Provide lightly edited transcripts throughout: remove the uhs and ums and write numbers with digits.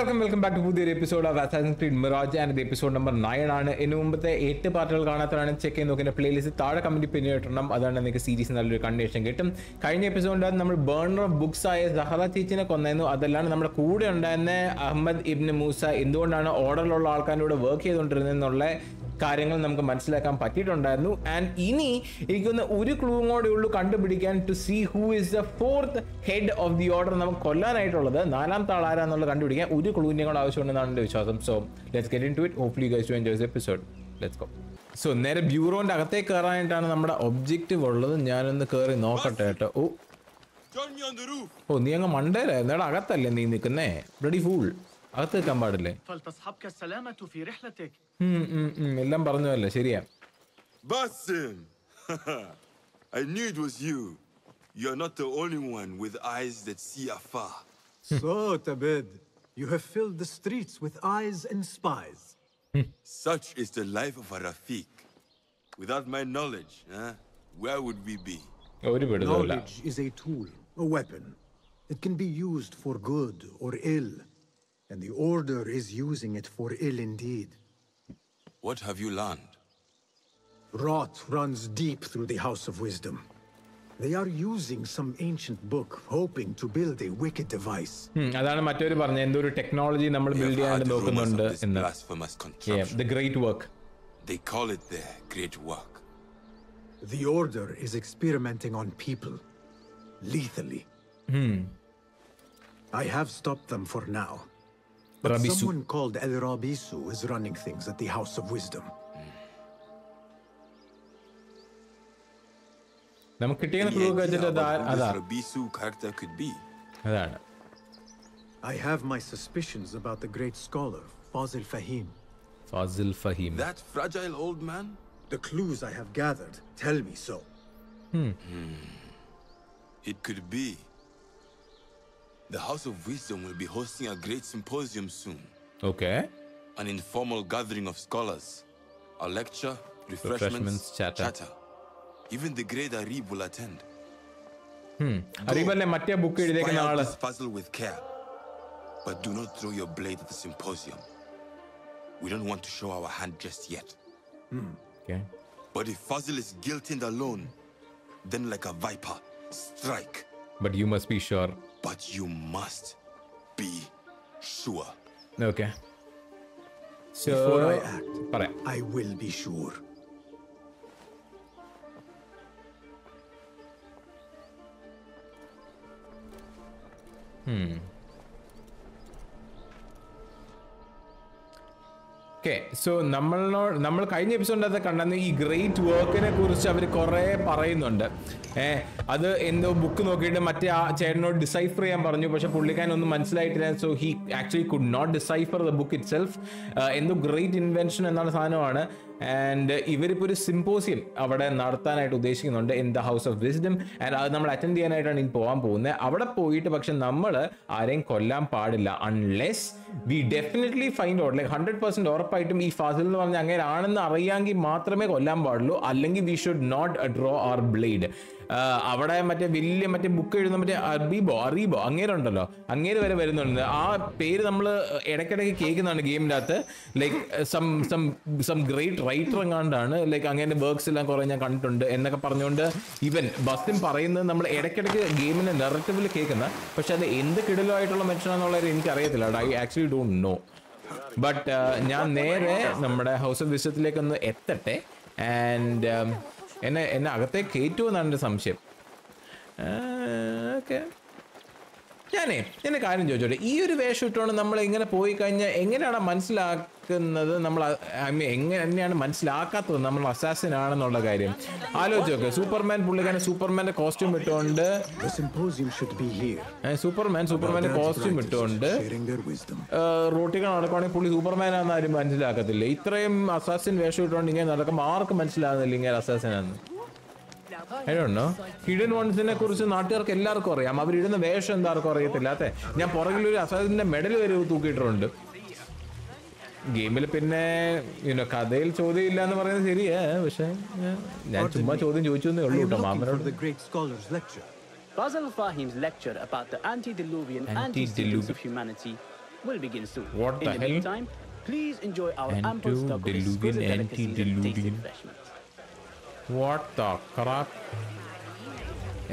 welcome back to പുതിയൊരു episode of Assassin's Creed Mirage and ഇത് episode number 9 ആണ്. ഇതിനു മുമ്പത്തെ 8 പാർട്ടുകൾ കാണാത്തവരാണ് ചെക്ക് ചെയ്ത് നോക്കുന്ന പ്ലേലിസ്റ്റ് താഴെ കമന്റ് പിന്നെ ഇടണം. അതാണ് നിങ്ങൾക്ക് സീരീസ് നല്ലൊരു കണ്ടീഷൻ കിട്ടും. കഴിഞ്ഞ എപ്പിസോഡിൽ നമ്മൾ ബേണർ ഓഫ് ബുക്സ് ആയ സഹറ ചേച്ചിനെ കൊന്നായിരുന്നു. അതല്ലാണ്ട് നമ്മുടെ കൂടെ ഉണ്ടായിരുന്ന അഹമ്മദ് ഇബ്ൻ മൂസ എന്തുകൊണ്ടാണ് ഓർഡറിലുള്ള ആൾക്കാരുടെ വർക്ക് ചെയ്തുകൊണ്ടിരുന്നതെന്നുള്ള കാര്യങ്ങൾ നമുക്ക് മനസ്സിലാക്കാൻ പറ്റിയിട്ടുണ്ടായിരുന്നു. ആൻഡ് ഇനി എനിക്കൊന്ന് ഒരു ക്ലൂവും കൂടെ ഉള്ളൂ കണ്ടുപിടിക്കാൻ, to see who is the fourth head of the order നമുക്ക് കൊല്ലാനായിട്ടുള്ളത്. നാലാമത്തെ ആൾ ആരാന്നുള്ളത് കണ്ടുപിടിക്കാൻ ഒരു ക്ലൂവിനെ കൂടെ ആവശ്യമുണ്ടെന്നാണ് എൻ്റെ വിശ്വാസം. So let's get into it. Hopefully you guys to enjoy this episode. Let's go. So നേരെ ബ്യൂറോന്റെ അകത്തേക്ക് കയറാനായിട്ടാണ് നമ്മുടെ ഒബ്ജക്റ്റീവ് ഉള്ളത്. ഞാനൊന്ന് കയറി നോക്കട്ടെ കേട്ടോ. ഓ നീ അങ്ങ് മണ്ടേലായിരുന്നു. എടാ അകത്തല്ലേ നീ നിൽക്കുന്നേ? ബ്ലഡി ഫൂൾ, അകത്ത് നിൽക്കാൻ പാടില്ലേ? എല്ലാം പറഞ്ഞല്ലേ, ശരിയാ. Basim! I knew it was you. You're not the only one with eyes that see afar. So, Tabid, you have filled the streets with eyes and spies. Such is the life of a Rafiq. Without my knowledge, where would we be? Knowledge is a tool, a weapon. It can be used for good or ill. And the Order is using it for ill indeed. What have you learned? Rot runs deep through the House of Wisdom. They are using some ancient book, hoping to build a wicked device. അതാണ് മറ്റൊരു പറഞ്ഞ എന്തോ ഒരു technology നമ്മൾ build ചെയ്യാൻ നോക്കുന്നുണ്ട് എന്ന്. The great work. They call it the great work. The Order is experimenting on people, lethally. I have stopped them for now. But someone called El Rabisu is running things at the House of Wisdom. Rabisu character could be. I have my suspicions about the great scholar, Fazil Fahim. Fazil Fahim. That fragile old man? The clues I have gathered tell me so. It could be. The House of Wisdom will be hosting a great symposium soon. Okay. An informal gathering of scholars. A lecture, refreshments, chatter. Even the great Arib will attend. Aribale matte book ediyekana aala. Puzzle with care. But do not throw your blade at the symposium. We don't want to show our hand just yet. Okay. But if Fazil is guilty alone, then like a viper, strike. But you must be sure. But you must be sure. Okay. So before I act, I will be sure. Okay. So നമ്മൾ കഴിഞ്ഞ എപ്പിസോഡിനകത്ത് കണ്ടെന്ന് ഈ great വർക്കിനെ കുറിച്ച് അവർ കുറേ പറയുന്നുണ്ട്. അത് എന്തോ ബുക്ക് നോക്കിയിട്ട് മറ്റേ ആ ചേട്ടനോട് ഡിസൈഫർ ചെയ്യാൻ പറഞ്ഞു. പക്ഷെ പുള്ളിക്കാരൻ ഒന്നും മനസ്സിലായിട്ടില്ല. So he actually could not decipher the book itself. എന്തോ ഗ്രേറ്റ് ഇൻവെൻഷൻ എന്നുള്ള സാധനമാണ്. ആൻഡ് ഇവരിപ്പോൾ ഒരു സിംപോസിയം അവിടെ നടത്താനായിട്ട് ഉദ്ദേശിക്കുന്നുണ്ട് in the house of wisdom. And അത് നമ്മൾ അറ്റൻഡ് ചെയ്യാനായിട്ടാണ് ഇനി പോകാൻ പോകുന്നത്. അവിടെ പോയിട്ട് പക്ഷെ നമ്മൾ ആരെയും കൊല്ലാൻ പാടില്ല unless V definitely find out, like 100% ഉറപ്പായിട്ടും ഈ ഫാസിൽ എന്ന് പറഞ്ഞാൽ അങ്ങനെ ആണെന്ന് അറിയാമെങ്കിൽ മാത്രമേ കൊല്ലാൻ പാടുള്ളൂ. അല്ലെങ്കിൽ we should not draw our blade. അവിടെ മറ്റേ വലിയ മറ്റേ ബുക്ക് എഴുതുന്ന മറ്റേ അറീബോ അങ്ങേരെ ഉണ്ടല്ലോ, അങ്ങേര് വരെ വരുന്നുണ്ട്. ആ പേര് നമ്മൾ ഇടയ്ക്കിടയ്ക്ക് കേൾക്കുന്നതാണ് ഗെയിമിൻ്റെ അകത്ത്. ലൈക്ക് സം ഗ്രേറ്റ് റൈറ്റർ എങ്ങാണ്ടാണ്, ലൈക്ക് അങ്ങനെ വർക്ക്സ് എല്ലാം കുറേ ഞാൻ കണ്ടിട്ടുണ്ട് എന്നൊക്കെ പറഞ്ഞുകൊണ്ട് ഇവൻ ബസ്റ്റും പറയുന്നത് നമ്മൾ ഇടയ്ക്കിടയ്ക്ക് ഗെയിമിൻ്റെ നെറേറ്റീവിൽ കേൾക്കുന്ന. പക്ഷെ അത് എന്ത് കിടലുമായിട്ടുള്ള മനുഷ്യനാണെന്നുള്ളത് എനിക്കറിയത്തില്ല. I actually don't know. But ഞാൻ നേരെ നമ്മുടെ ഹൗസ് ഓഫ് വിസ്ഡത്തിലേക്കൊന്ന് എത്തട്ടെ. ആൻഡ് എന്നെ അകത്തേക്ക് കയറ്റുമെന്നാണ് എൻ്റെ സംശയം. ഓക്കെ. എന്നെ കാര്യം ചോദിച്ചോട്ടെ, ഈ ഒരു വേഷം ഇട്ടുകൊണ്ട് നമ്മൾ ഇങ്ങനെ പോയി കഴിഞ്ഞാൽ എങ്ങനെയാണ് മനസ്സിലാക്കുന്നത്? നമ്മൾ എങ്ങനെയാണ് മനസ്സിലാക്കാത്തത് നമ്മൾ അസാസിൻ ആണെന്നുള്ള കാര്യം ആലോചിച്ച് നോക്കുക. സൂപ്പർമാൻ പുള്ളിക്കാരൻ സൂപ്പർമാൻ്റെ കോസ്റ്റ്യൂം ഇട്ടുകൊണ്ട് സൂപ്പർമാൻ്റെ കോസ്റ്റ്യൂം ഇട്ടുകൊണ്ട് റോട്ടികൾ നടക്കുവാണെങ്കിൽ പുള്ളി സൂപ്പർമാൻ ആണെന്ന് ആരും മനസ്സിലാക്കത്തില്ല. ഇത്രയും അസാസിൻ വേഷം ഇട്ടുകൊണ്ട് ഇങ്ങനെ നടക്കുമ്പോൾ ആർക്കും മനസ്സിലാകുന്നില്ല ഇങ്ങനെ അസാസിൻ ആണെന്ന്. ോ ഹിഡൻ വൺസിനെ കുറിച്ച് നാട്ടുകാർക്ക് എല്ലാവർക്കും അറിയാം. അവരിടുന്ന വേഷം എന്താർക്കും അറിയത്തില്ലാത്ത. ഞാൻ പുറകിലൊരു അസാസിന്റെ മെഡൽ വരെ തൂക്കിയിട്ടുണ്ട് ഗെയിമിൽ. പിന്നെ കഥയിൽ ചോദ്യം ഇല്ല എന്ന് പറയുന്നത് ശരിയാ, പക്ഷെ ഞാൻ ചുമ്മാ ചോദ്യം ചോദിച്ചേ ഉള്ളൂ കേട്ടോ മാമനോട്. Fazil Fahim's lecture about the antediluvian anti-states of humanity will begin soon. What the In the hell? meantime, please enjoy our ample stock of exquisite delicacies and tasty refreshments. What the crap?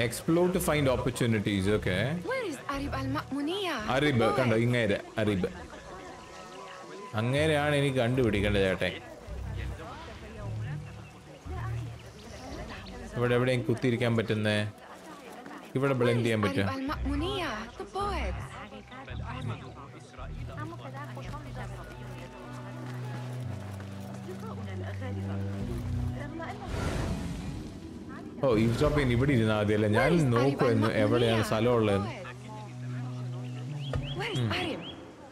Explore to find opportunities, okay. Where is Arib al-Ma'muniyah? Arib, കണ്ടോ ഇങ്ങേരെ അരിബ് അങ്ങനെയാണ് എനിക്ക് കണ്ടുപിടിക്കേണ്ടത് ചേട്ടൻ. ഇവിടെ എവിടെയും കുത്തിയിരിക്കാൻ പറ്റുന്നേ? ഇവിടെ blend ചെയ്യാൻ പറ്റും. Arib al-Ma'muniyah, the poet. ഓ ഈ സ്റ്റോപ്പിന് ഇവിടെ ഇരുന്നാൽ മതിയല്ലേ? ഞാൻ നോക്കുമായിരുന്നു എവിടെയാണ് സ്ഥലമുള്ളത്. Where is Arib?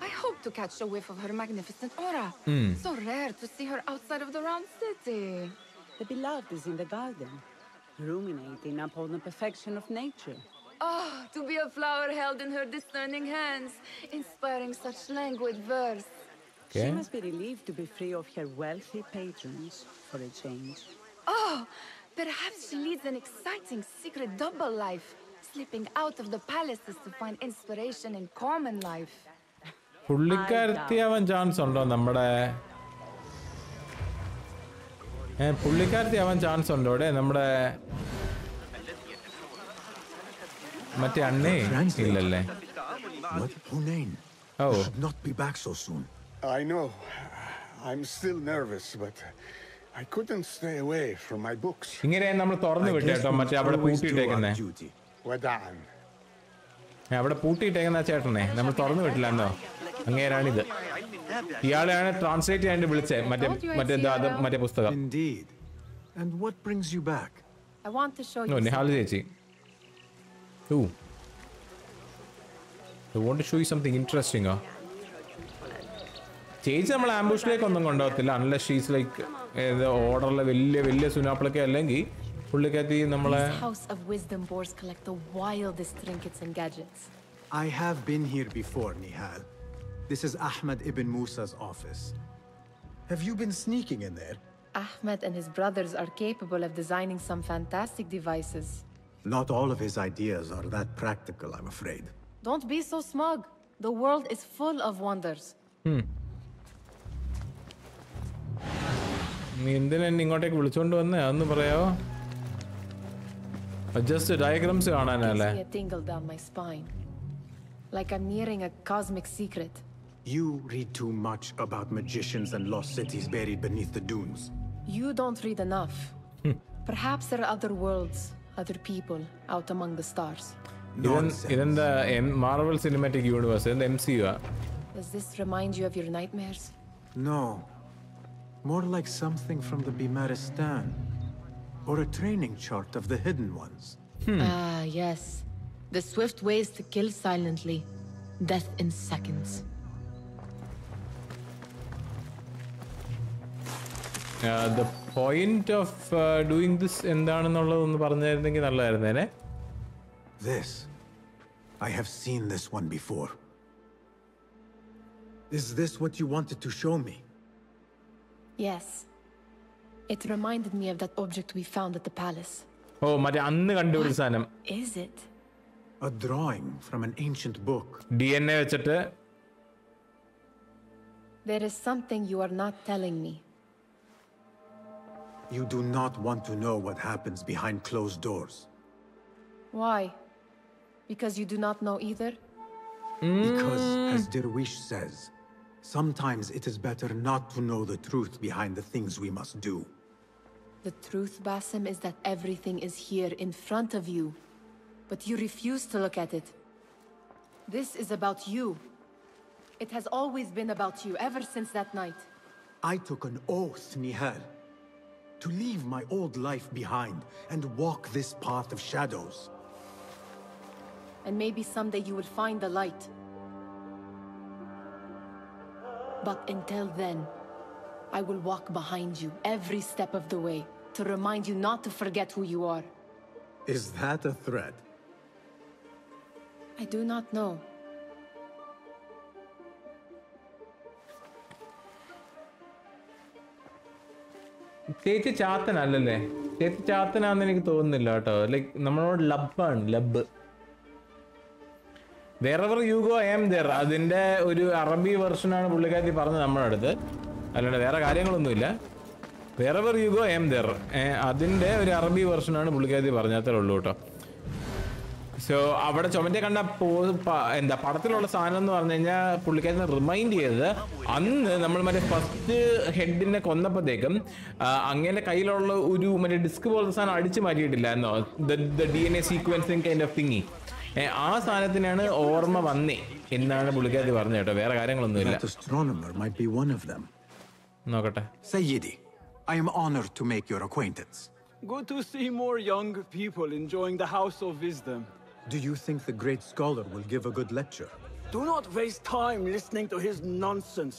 I hope to catch a whiff of her magnificent aura. So rare to see her outside of the round city. The beloved is in the garden, ruminating upon the perfection of nature. Oh, to be a flower held in her discerning hands, inspiring such languid verse. She must be relieved to be free of her wealthy patrons for a change. Oh, perhaps she leads an exciting secret double life, slipping out of the palaces to find inspiration in common life. പുള്ളിക്കാരത്തിയാവാൻ chance ഉണ്ടോ? നമ്മുടെ പുള്ളിക്കാരത്തിയാവാൻ chance ഉണ്ടോ ഇവിടെ? നമ്മുടെ മറ്റേ അണ്ണേ ഇല്ലല്ലേ? Oh, should not be back so soon. I know. I'm still nervous, but I couldn't stay away from my books. ഇങ്ങനെ നമ്മൾ തുറന്നു വിട്ടേട്ടോ. മറ്റേ അവിടെ പൂട്ടിയിട്ടേക്കുന്നേ, Wada'an. അവിടെ പൂട്ടിയിട്ടേക്കുന്ന ചേട്ടനെ നമ്മൾ തുറന്നു വിട്ടില്ലെന്നോ? അങ്ങേരാണിത്. ഇയാളെയാണ് ട്രാൻസ്ലേറ്റ് ചെയ്യാണ്ട് വിളിച്ചേ. മറ്റേ പുസ്തകം. Indeed. And what brings you back? I want to show you. Nihal ചേച്ചി. Ooh. I want to show you something interesting. ചേച്ചി നമ്മൾ ആംബുഷിലേക്ക് ഒന്നും കൊണ്ടുപോകത്തില്ല അൺലെസ് ഷീസ് ലൈക്ക് ഓർഡറിലെ വലിയ വലിയ സുനാപ്പിളൊക്കെ അല്ലെങ്കിൽ പുള്ളിക്കകത്ത് നമ്മളെ. This house of wisdom boars collect the wildest trinkets and gadgets. I have been here before, Nihal. This is Ahmed ibn Musa's office. Have you been sneaking in there? Ahmed and his brothers are capable of designing some fantastic devices. Not all of his ideas are that practical, I'm afraid. Don't be so smug. The world is full of wonders. നീ എന്തിനാ എന്നെ ഇങ്ങോട്ടേക്ക് വിളിച്ചോണ്ട് വന്നേ? അതൊന്ന് പറയാവോ? Just diagrams കാണാനല്ലേ? I tingle down my spine, like I'm nearing a cosmic secret. You read too much about magicians and lost cities buried beneath the dunes. You don't read enough. Perhaps there are other worlds, other people out among the stars. Even the Marvel Cinematic Universe and the MCU. Does this remind you of your nightmares? No. More like something from the Bimaristan. Or a training chart of the hidden ones. Ah, yes. The swift ways to kill silently. Death in seconds. The point of doing this എന്താണെന്നുള്ളതൊന്ന് പറഞ്ഞായിരുന്നെങ്കിൽ നല്ലതായിരുന്നേനെ. This. I have seen this one before. Is this what you wanted to show me? Yes. It reminded me of that object we found at the palace. ഓ മറ്റേ അന്ന് കണ്ടുപിടിച്ച സാധനം. Is it? A drawing from an ancient book. DNA വെച്ചിട്ട്. There is something you are not telling me. You do not want to know what happens behind closed doors. Why? Because you do not know either? Because, as Derwish says, sometimes it is better not to know the truth behind the things we must do. The truth, Basim, is that everything is here in front of you. But you refuse to look at it. This is about you. It has always been about you, ever since that night. I took an oath, Nihal, to leave my old life behind and walk this path of shadows. And maybe someday you will find the light. But until then, I will walk behind you every step of the way to remind you not to forget who you are. Is that a threat? I do not know. ചേച്ചി ചാത്തനല്ലേ? ചേച്ചി ചാത്തനാന്ന് എനിക്ക് തോന്നുന്നില്ല കേട്ടോ. Like നമ്മളോട് ലബ്ബാണ്, Labh. Wherever you go, I am there. അതിന്റെ ഒരു അറബി വെർഷനാണ് പുള്ളിക്കാരി പറഞ്ഞത് നമ്മുടെ അടുത്ത്. അല്ലാണ്ട് വേറെ കാര്യങ്ങളൊന്നുമില്ല. Wherever you go, I am there. അതിന്റെ ഒരു അറബി വെർഷനാണ് പുള്ളിക്കാരി പറഞ്ഞത്രേ ഉള്ളൂ കേട്ടോ. സോ അവിടെ ചുമറ്റ കണ്ട എന്താ പടത്തിലുള്ള സാധനം എന്ന് പറഞ്ഞു കഴിഞ്ഞാൽ പുള്ളിക്കാരനെ റിമൈൻഡ് ചെയ്തത് അന്ന് നമ്മൾ മറ്റേ ഫസ്റ്റ് ഹെഡിനെ കൊന്നപ്പോഴത്തേക്കും അങ്ങനെ കയ്യിലുള്ള ഒരു മറ്റേ ഡിസ്ക് പോലത്തെ സാധനം അടിച്ചു മാറ്റിയിട്ടില്ല എന്നോ DNA സീക്വൻസിങ് കൈൻഡ് ഓഫ് തിങ്ങി ആ സാധനത്തിനാണ് ഓർമ്മ വന്നേ എന്നാണ് പുള്ളിക്കാരി പറഞ്ഞത് കേട്ടോ. വേറെ കാര്യങ്ങളൊന്നുമില്ല. നോക്കട്ടെ. Sayyidi, I am honored to make your acquaintance. Good to see more young people enjoying the House of Wisdom. Do you think the great scholar will give a good lecture? Do not waste time listening to his nonsense.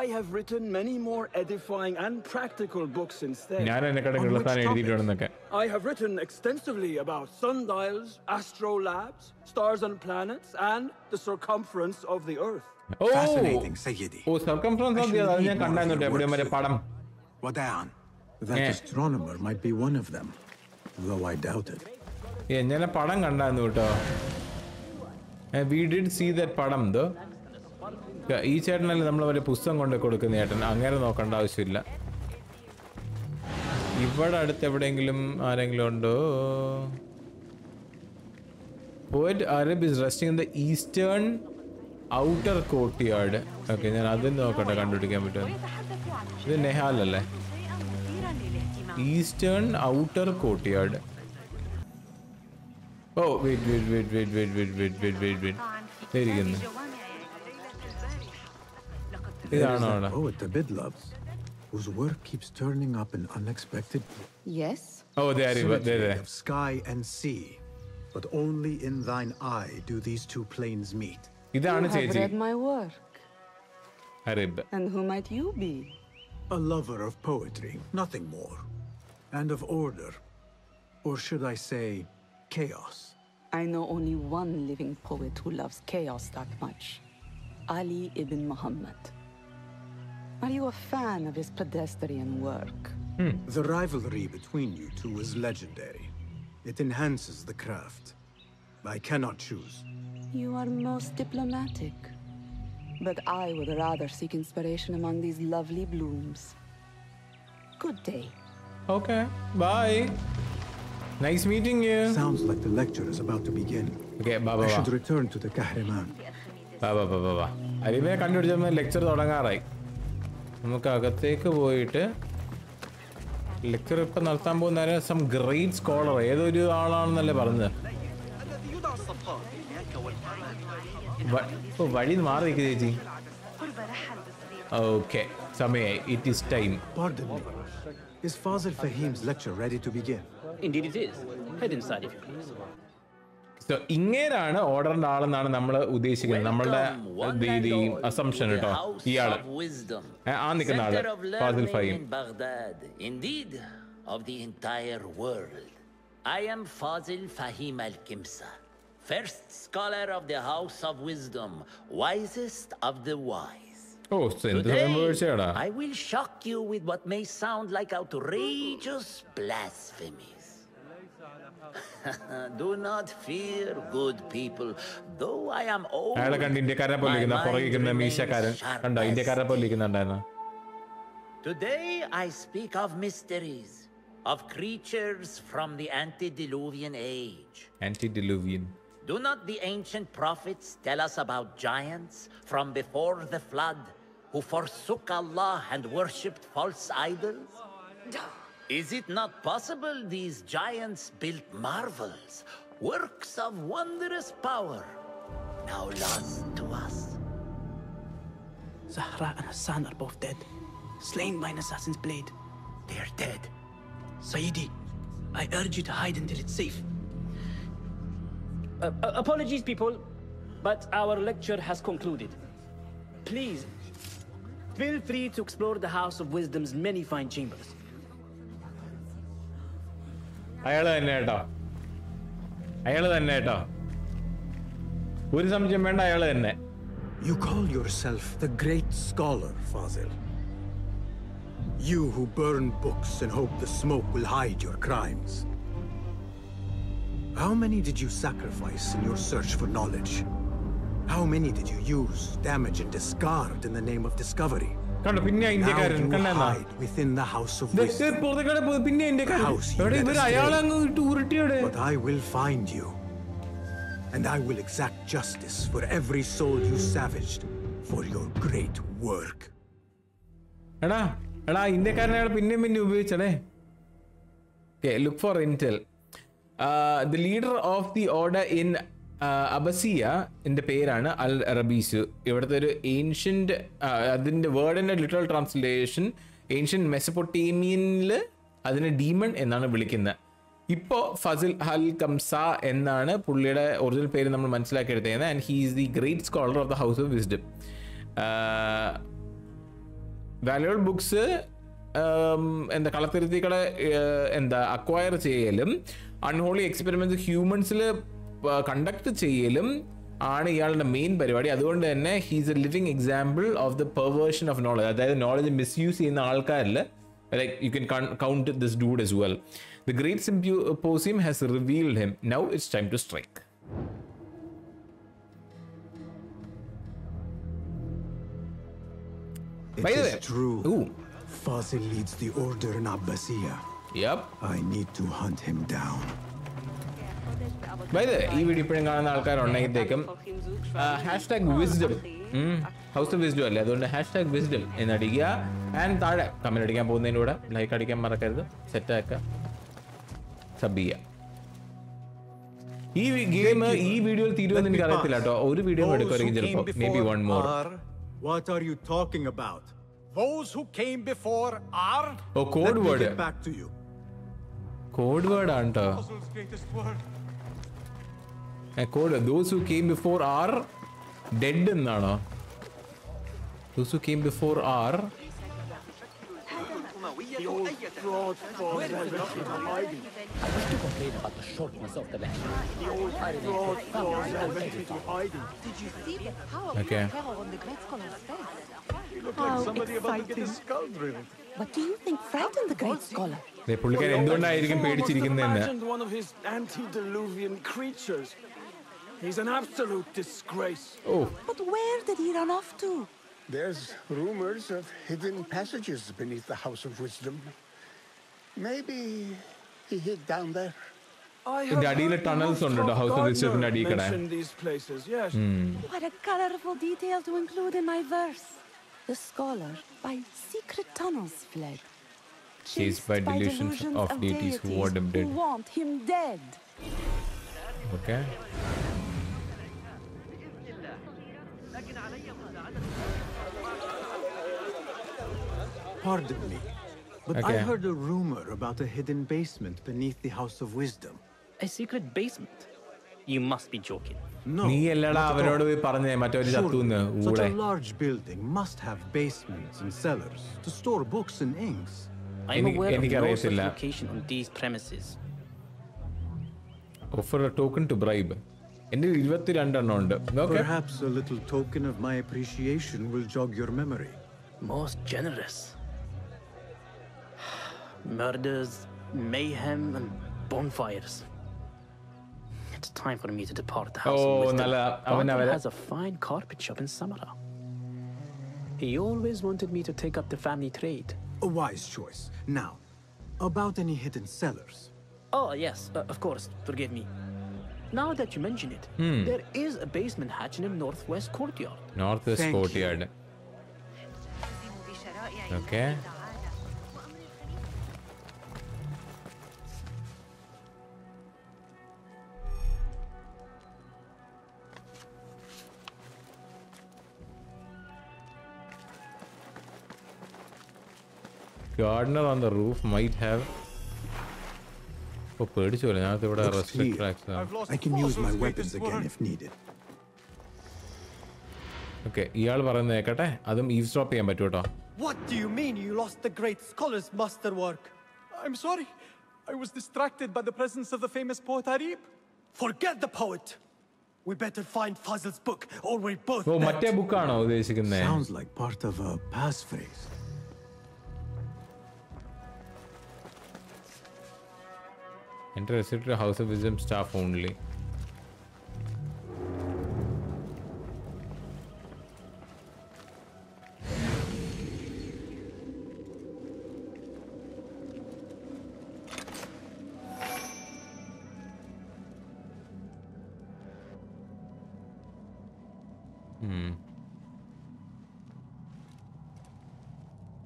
I have written many more edifying and practical books instead. I have written extensively about sundials, astrolabes, stars and planets, and the circumference of the Earth. Oh, fascinating, Sayyidi. Oh, circumference of the Earth. Wadayan, that astronomer might be one of them, though I doubt it. ഞാൻ പടം കണ്ടായിരുന്നു കേട്ടോ. We did see that പടം though. ഈ ചേട്ടനല്ലേ നമ്മൾ ഒരു പുസ്തകം കൊണ്ട് കൊടുക്കുന്ന ചേട്ടൻ, അങ്ങനെ നോക്കേണ്ട ആവശ്യമില്ല. ഇവിടെ അടുത്ത് എവിടെയെങ്കിലും ആരെങ്കിലും ഉണ്ടോ? Poet Arab is resting in the eastern outer courtyard. Okay, ഞാൻ അത് നോക്കട്ടെ കണ്ടുപിടിക്കാൻ പറ്റുമോ. ഇത് നെഹാൽ അല്ലേ? Eastern outer courtyard. Oh, wait. There you go. Poet the bid loves, whose work keeps turning up in unexpected. Yes. Oh, there. Of sky and sea, but only in thine eye do these two planes meet. You have read my work. Arab. And who might you be? A lover of poetry, nothing more, and of order, or should I say, chaos. I know only one living poet who loves chaos that much. Ali ibn Muhammad. Are you a fan of his pedestrian work? The rivalry between you two is legendary. It enhances the craft. I cannot choose. You are most diplomatic. But I would rather seek inspiration among these lovely blooms. Good day. Okay, bye. Nice meeting you. Sounds like the lecture is about to begin. Okay, bye. I should return to the Kahraman. Bye. അരിവിനെ കണ്ടുപിടിച്ച lecture തുടങ്ങാറായി. നമുക്ക് അകത്തേക്ക് പോയിട്ട് lecture ഇപ്പം നടത്താൻ പോകുന്ന some great scholar ഏതൊരു ആളാണെന്നല്ലേ പറഞ്ഞത്. വഴി മാറി നിൽക്കുക ചേച്ചി. ഓക്കെ, സമയമായി. It is time. Pardon me. Is Fazil Fahim's lecture ready to begin? Indeed it is. Head inside if you please. So, ഇങ്ങേരാണ് ഓർഡറിന്റെ ആളെന്നാണ് നമ്മൾ ഉദ്ദേശിക്കുന്നത്. നമ്മളുടെ അസംഷൻ കേട്ടോ. ഇയാള് ആ നിൽക്കുന്ന ആള് Fazil Faheem. Indeed, of the entire world. I am Fazil Fahim al-Kimsa, first scholar of the House of Wisdom, wisest of the wise. Oh, Today, I will shock you with what may sound like outrageous blasphemies. Do not fear, good people, though I am old. Today I speak of mysteries, of creatures from the antediluvian age. Antediluvian. Do not the ancient prophets tell us about giants from before the flood who forsook Allah and worshipped false idols? Is it not possible these giants built marvels, works of wondrous power, now lost to us? Zahra and Hassan are both dead, slain by an assassin's blade. They're dead. Sayyidi, I urge you to hide until it's safe. Apologies, people, but our lecture has concluded. Please, feel free to explore the House of Wisdom's many fine chambers. അയാള് തന്നെ കേട്ടോ. ഒരു സംശയം വേണ്ട, അയാള് തന്നെ. You call yourself the great scholar, Fazil. You who burn books and hope the smoke will hide your crimes. How many did you sacrifice in your search for knowledge? How many did you use, damage, and discard in the name of discovery? Now you hide within the house of wisdom. The house you led astray. But I will find you. And I will exact justice for every soul you savaged for your great work. Okay, look for intel. The leader of the order in Abassiyah in the പേരാണ് അൽ rabies. ഇവിടുത്തെ ഒരു ancient അതിന്റെ വേർഡിന്റെ literal translation ancient മെസപ്പൊട്ടേമിയനിൽ അതിനെ demon എന്നാണ് വിളിക്കുന്നത്. ഇപ്പോൾ ഫസിൽ അൽ കംസ എന്നാണ് പുള്ളിയുടെ ഒറിജിനൽ പേര് നമ്മൾ മനസ്സിലാക്കി എടുത്തേക്കുന്നത്. And he is the great scholar of the house of wisdom. Valuable books എന്താ കളത്തിരുത്തികളെ എന്താ അക്വയർ ചെയ്യലും അൺഹോളി എക്സ്പെരിമെന്റ്സ് ഹ്യൂമൻസിൽ കണ്ടക്ട് ചെയ്യലും ആണ് ഇയാളുടെ മെയിൻ പരിപാടി. അതുകൊണ്ട് തന്നെ he's A living example of the perversion of knowledge. അതായത് നോളജ് മിസ്യൂസ് ചെയ്യുന്ന ആൾക്കാരിൽ like you can count this dude as well. The great symposium has revealed him. Now it's time to strike. It is true. Fazil leads the order in Abassiyah. Yep. I need to hunt him down. By the way, ഈ video ഇപ്പോഴും കാണുന്ന ആൾക്കാരുണ്ടെങ്കിലേക്കും #wisdom house of wisdom അല്ലേ, അതുകൊണ്ട് #wisdom എന്നടിക്കുക. And താഴെ comment അടിക്കാൻ പോകുന്നതിൻ്റെ കൂടെ like അടിക്കാൻ മറക്കരുത്. സെറ്റാക്കുക, സബ് ചെയ്യുക. ഈ ഗെയിം ഈ വീഡിയോയിൽ തീരുമെന്ന് എനിക്ക് അറിയത്തില്ല കേട്ടോ. ഒരു വീഡിയോ എടുക്കുമായിരിക്കും ചിലപ്പോൾ, may be one more. What are you talking about? Those who came before are. Oh, code word. Let me get back to you. Code word ആണ് ട്ടോ. Code. Those who came before are dead എന്നാണോ? Those who came before are. The old fraud hiding. I wish to complain about the shortness of the land. The old fraud hiding. Did you see the power Okay. on the great scholar's face? He looked like somebody about to get his skull drilled. What do you think frightened the great scholar? പുള്ളിക്കാരൻ എന്തുകൊണ്ടായിരിക്കും പേടിച്ചിരിക്കുന്നതെന്ന്. Imagined one of his antediluvian creatures. He's an absolute disgrace. Oh. But where did he run off to? There's rumors of hidden passages beneath the House of Wisdom. Maybe he hid down there. ഇതിന്റെ അടിയിലെ tunnels ഉണ്ട് കേട്ടോ, house of വിസ്ഡത്തിന്റെ അടിയിൽ കൂടെ. These places, yes. What a colorful detail to include in my verse. The scholar by secret tunnels fled, chased by delusions of deities who want him dead. Who want him dead. Okay. Pardon me, but Okay. I heard a rumor about a hidden basement beneath the House of Wisdom. A secret basement? You must be joking. No. നീ അല്ലടാ not at അവനോട് all. പോയി പറഞ്ഞേ മറ്റൊരു Surely, ചത്തൂന്ന് such ഊടെ. a large building must have basements and cellars to store books and inks. I'm aware of no such എനിക്കറിയത്തില്ല. location on these premises. Offer a token to bribe. എൻ്റെ 22 എണ്ണം ഉണ്ട്. Okay. Perhaps a little token of my appreciation will jog your memory. Most generous. Murders, mayhem, and bonfires. It's time for me to depart the house of wisdom. നല്ല അവൻ Father അവരെ has a fine carpet shop in Samara. He always wanted me to take up the family trade. A wise choice. Now, about any hidden cellars. Oh, yes, of course. Forgive me. Now that you mention it, there is a basement hatch in the northwest courtyard. North west Thank you. Courtyard. Okay. Gardener on the roof might have. Oh, പേടിച്ചു പോലെ ഞാനത് ഇവിടെ Looks restrict clear. Tracks. I can use my weapons again if needed. Okay, ഇയാൾ പറയുന്നത് കേക്കട്ടെ, അതും eve stop ചെയ്യാൻ പറ്റും കേട്ടോ. What do you mean you lost the great scholar's masterwork? I'm sorry. I was distracted by the presence of the famous poet Harib. Forget the poet. We better find Fazil's book or we're both oh, dead. മറ്റേ ബുക്കാണോ ഉദ്ദേശിക്കുന്നത്? Sounds like part of a passphrase. Enter restricted to House of Wisdom staff only.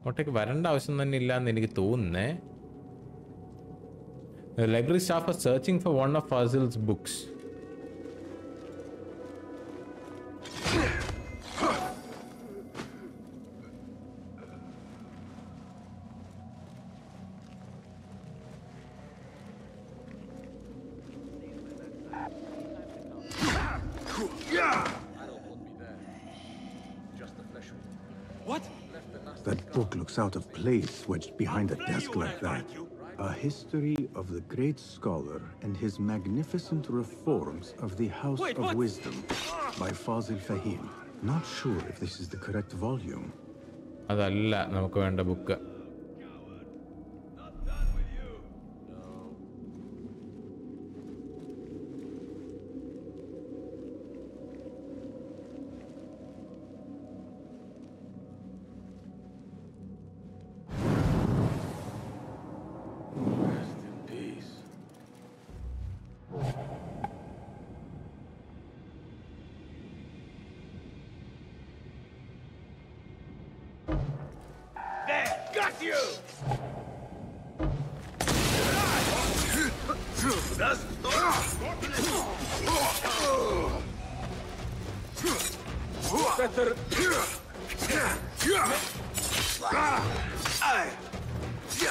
അങ്ങോട്ടേക്ക് വരേണ്ട ആവശ്യം തന്നെ ഇല്ല എന്ന് എനിക്ക് തോന്നുന്നേ. The library staff are searching for one of Fazil's books. That book looks out of place, wedged behind a desk like that. A history of the great scholar and his magnificent reforms of the House of Wisdom by Fazil Fahim. Not sure if this is the correct volume. അതല്ല നമുക്ക് വേണ്ട book.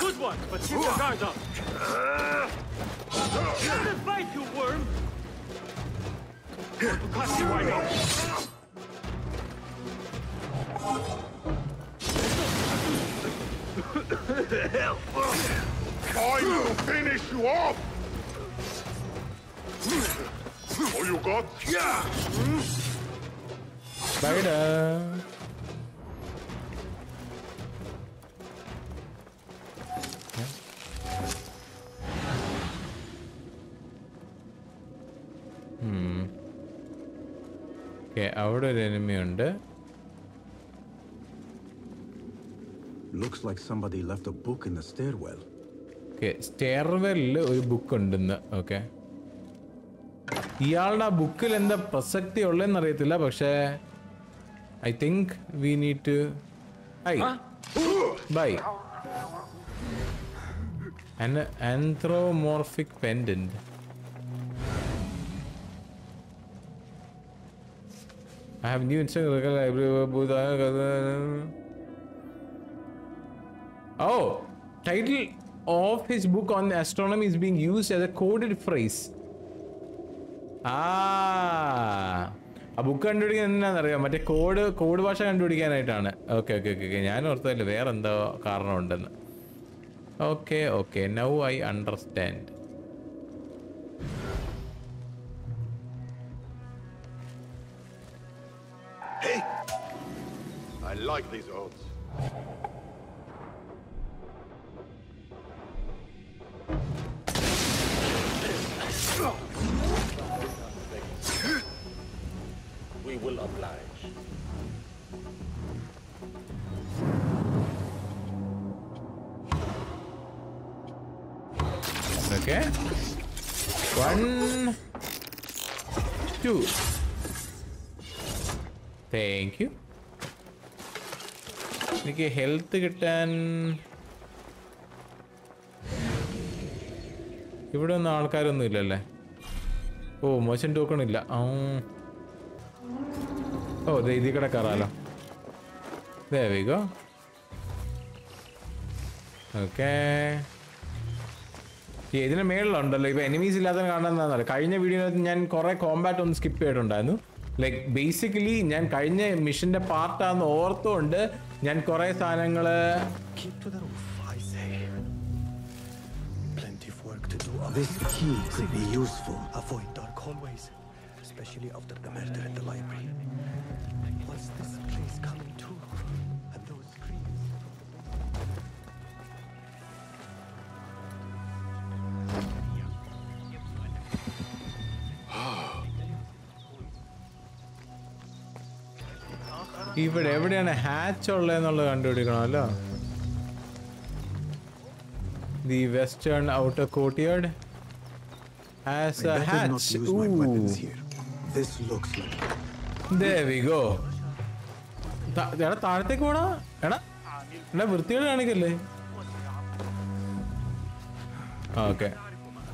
Good one, but keep your guard up. Let us fight, you worm. Cut you right now. I will finish you off. All you got? Spider. Okay, അവിടെ ഒരു enemy ഉണ്ട്. Looks like somebody left a book in the stairwell. Okay, stairwell ഒരു book ഉണ്ടെന്ന്. Okay. ഇയാളുടെ ആ ബുക്കിൽ എന്താ പ്രസക്തി ഉള്ളതെന്ന് അറിയത്തില്ല, പക്ഷേ I think we need to buy an anthropomorphic pendant. I have new Instagram library. Oh, title of his book on astronomy is being used as a coded phrase. ആ ബുക്ക് കണ്ടുപിടിക്കാൻ എന്താണെന്നറിയാം, മറ്റേ കോഡ് ഭാഷ കണ്ടുപിടിക്കാനായിട്ടാണ്. ഓക്കെ ഓക്കെ ഓക്കെ ഓക്കെ, ഞാൻ ഓർത്തല്ലേ വേറെ എന്തോ കാരണം ഉണ്ടെന്ന്. Okay okay, now I understand. Hey, I like these odds. We will oblige. Okay. 1, 2. Thank you. എനിക്ക് ഹെൽത്ത് കിട്ടാൻ ഇവിടെ ഒന്നും ആൾക്കാരൊന്നും ഇല്ലല്ലേ? ഓ, മോശം ടോക്കൺ ഇല്ല. ഓ, ഇതിൽ കൂടെ കയറാലോ. There we go. ഓക്കെ, ഇതിന് മേളിലുണ്ടല്ലോ ഇപ്പൊ എനിമീസ് ഇല്ലാത്ത കാണാൻ. കഴിഞ്ഞ വീഡിയോയിൽ ഞാൻ കുറെ കോമ്പാറ്റ് ഒന്ന് സ്കിപ്പ് ചെയ്തിട്ടുണ്ടായിരുന്നു. ലൈക്ക് ബേസിക്കലി ഞാൻ കഴിഞ്ഞ മിഷന്റെ പാർട്ടാന്ന് ഓർത്തുകൊണ്ട് ഞാൻ കുറെ സാധനങ്ങള് This key could be useful. Avoid dark hallways, especially after the murder in the library. What's this place coming to? And those screams. ഇവിടെ എവിടെയാണ് hatch ഉള്ളതെന്നുള്ളത് കണ്ടുപിടിക്കണമല്ലോ. The western outer courtyard has a hatch. This looks like. There we go. എടാ താഴത്തേക്ക് പോടാ. എടാ വൃത്തിയോട് കാണിക്കല്ലേ. Okay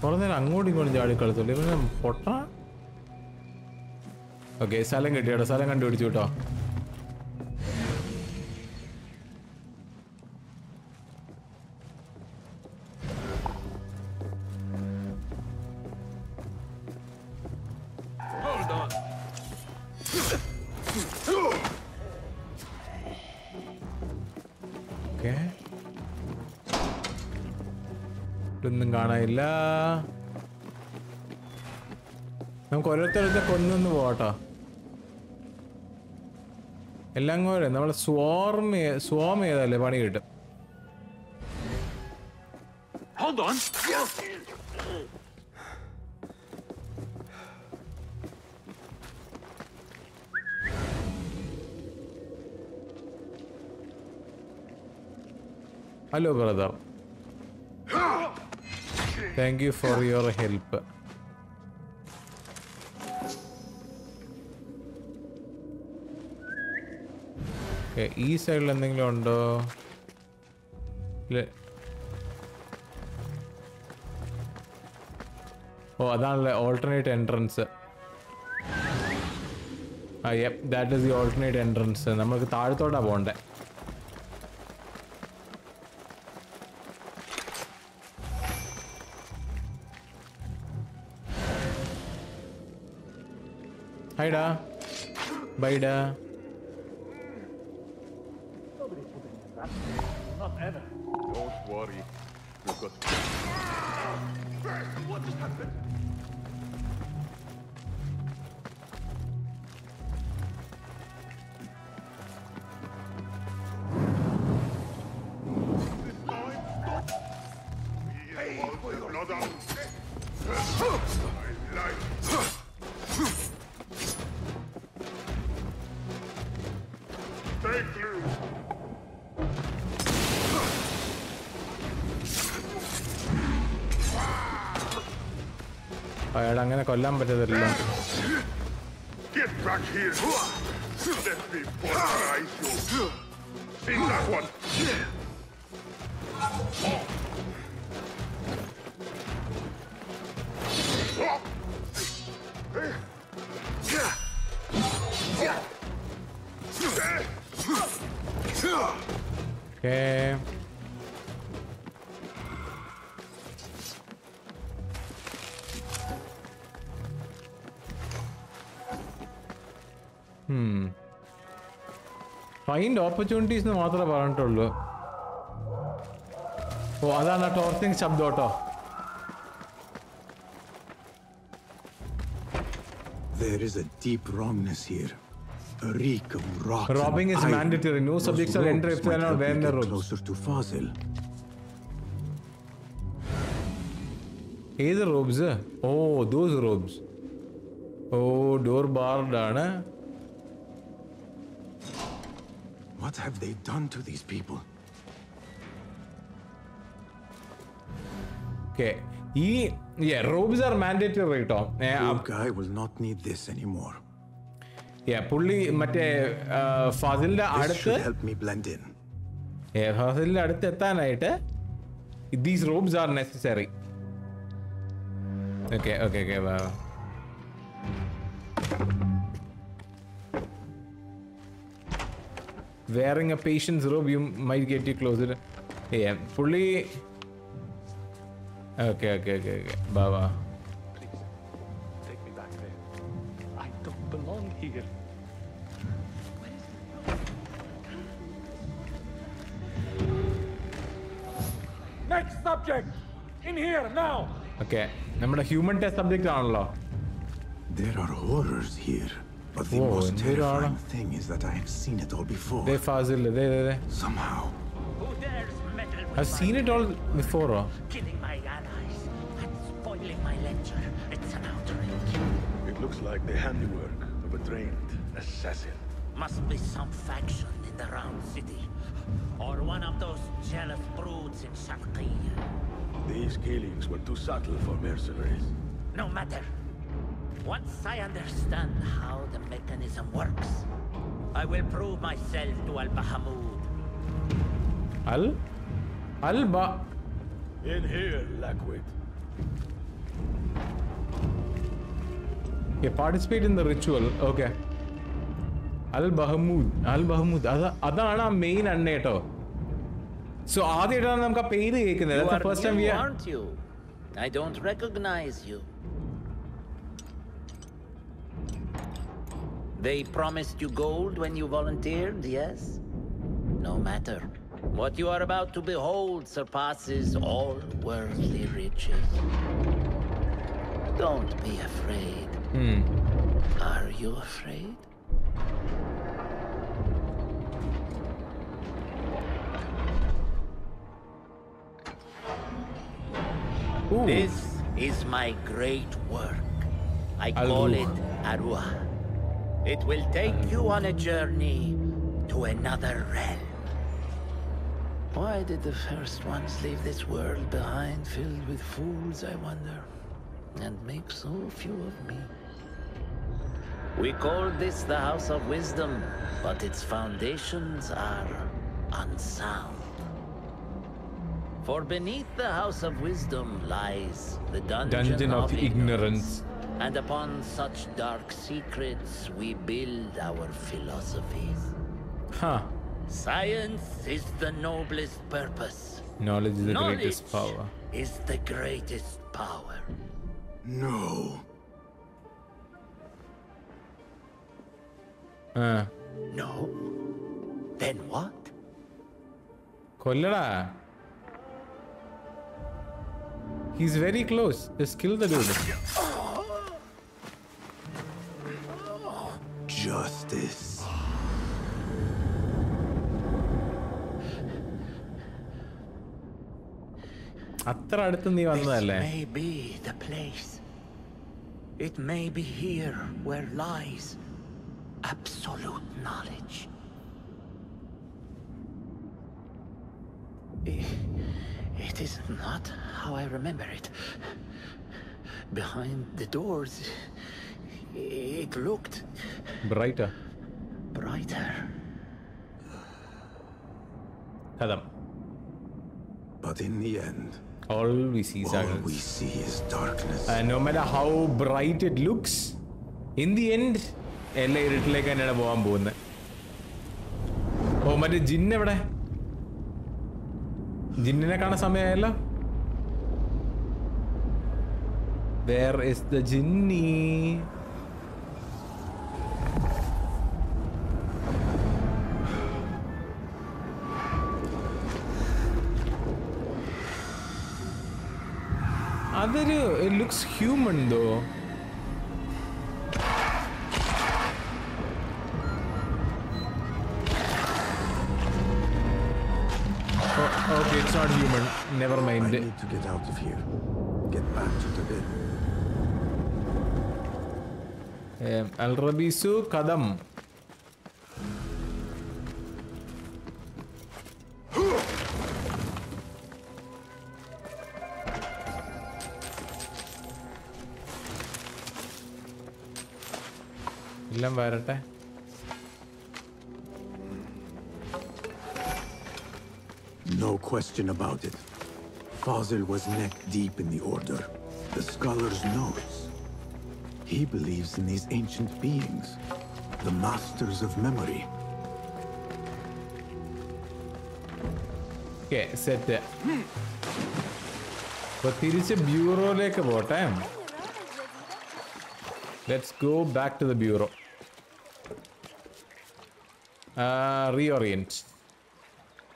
കുറെ നേരം അങ്ങോട്ടും ഇങ്ങോട്ടും ചാടി കളിച്ചോളൂ. ഇവനെ പൊട്ട. ഓക്കെ സ്ഥലം കിട്ടിയോട്ടോ. സ്ഥലം കണ്ടുപിടിച്ചു കേട്ടോ. ഒന്നും കാണാനില്ല. നമുക്ക് ഓരോരുത്തരത്തെ കൊന്നൊന്ന് പോട്ടോ. എല്ലാം കൂടെ നമ്മൾ സ്വാം ചെയ്താലേ പണി കിട്ടും. Hello brother, thank you for your help. ഈ സൈഡിൽ എന്തെങ്കിലും ഉണ്ടോ? ഓ അതാണല്ലേ alternate entrance. That is the alternate entrance. നമുക്ക് താഴത്തോട്ടാ പോണ്ടേ. Hi-da. Bye-da. Not ever. Don't worry. We've got... What just happened? അയാൾ അങ്ങനെ കൊല്ലാൻ പറ്റത്തില്ല. Get back here. Let me pulverize you. See that one? Okay. Find opportunities എന്ന് മാത്രമേ പറഞ്ഞിട്ടുള്ളൂ. ഓ അതാണ് ടോർച്ചിങ് ശബ്ദം കേട്ടോ. There is a deep wrongness here. A reek of rot. Robbing is mandatory. No subjects are entered if they are not wearing their robes. Closer to Fazil. ഏത് robes? Oh those robes. Oh door barred ആണ്. What have they done to these people? Okay. Robes are mandatory കേട്ടോ. Poor guy will not need this anymore. പുള്ളി മറ്റേ ഫാസിലിന്റെ അടുത്ത് ഫാസിലിന്റെ അടുത്ത് എത്താനായിട്ട് these robes are necessary. Okay. Wow. Wearing a patient's robe, you might get you closer. Fully. Okay. Baba. Please, take me back there. I don't belong here. Next subject! In here, now! Okay. നമ്മുടെ human test subject ആണല്ലോ. There are horrors here. But the most terrifying thing is that I have seen it all before. Somehow. I've seen it all before. Killing my allies and spoiling my lecture. It's an outrage. It looks like the handiwork of a trained assassin. Must be some faction in the round city. Or one of those jealous broods in Sharqiyya. These killings were too subtle for mercenaries. No matter. Once I understand how the mechanism works, I will prove myself to Al-Bahamud. Alba. In here, Lackwit. Okay, participate in the ritual. Okay. Al-Bahamud. That's main anneto. So, that's the first time we are. Aren't you? I don't recognize you. They promised you gold when you volunteered, yes? No matter. What you are about to behold surpasses all worldly riches. Don't be afraid. Are you afraid? Ooh. This is my great work. I call it Arwah. It will take you on a journey to another realm. Why did the first ones leave this world behind, filled with fools, I wonder, and make so few of me? We call this the House of Wisdom, but its foundations are unsound. For beneath the House of Wisdom lies the Dungeon of Ignorance. And upon such dark secrets, we build our philosophies. Science is the noblest purpose. Knowledge is the greatest power. Is the greatest power. No. No? Then what? Kollada. He's very close. Just kill the dude. Justice. This may be the place. It may be here where lies absolute knowledge. It is not how I remember it. Behind the doors, it looked brighter. Kadam. But in the end, all we see is darkness. And no matter how bright it looks, in the end, ella iruttilekku enna povan povunne. Oh, matte jinn evade? Jinnine kaana samayayallo? Where is the jinni? It looks human though. Oh, okay, it's not human. Never mind. I need to get out of here. Get back to the bed. Al-Rabisu Kadam. No question about it. Fazil was neck deep in the order. The scholar's notes. He believes in these ancient beings, the masters of memory. Okay, set. But there is a bureau like about time. Let's go back to the bureau. Reorient.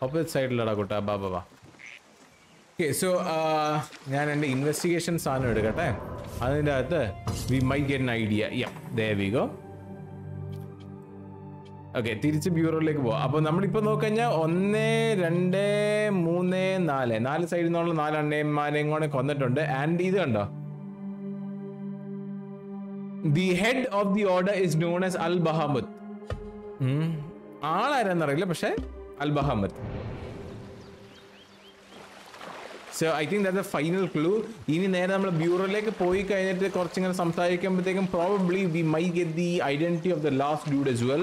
Opposite side lada gota baba. Okay, so ഞാൻ എൻ്റെ investigation സാധനം എടുക്കട്ടെ. അതിൻ്റെ അകത്ത് we might get an idea. Yeah, there we go. Okay, തിരിച്ച് ബ്യൂറോയിലേക്ക് പോവാം. അപ്പോൾ നമ്മളിപ്പോൾ നോക്കിക്കഴിഞ്ഞാൽ 1 2 3 4 സൈഡിൽ നിന്നുള്ള 4 അണ്ണന്മാരെയും കൂടെ കൊന്നിട്ടുണ്ട്. ആൻഡ് ഇത് കണ്ടോ, the head of the order is known as Al-Bahamut. ആളാരെന്നറിയില്ല, പക്ഷേ അൽ-ബഹമത്ത്. So I think that's the final clue. ഇനി നേരെ നമ്മൾ ബ്യൂറോയിലേക്ക് പോയി കഴിഞ്ഞിട്ട് കുറച്ചിങ്ങനെ സംസാരിക്കുമ്പോഴത്തേക്കും probably we may get the identity of the last dude as well.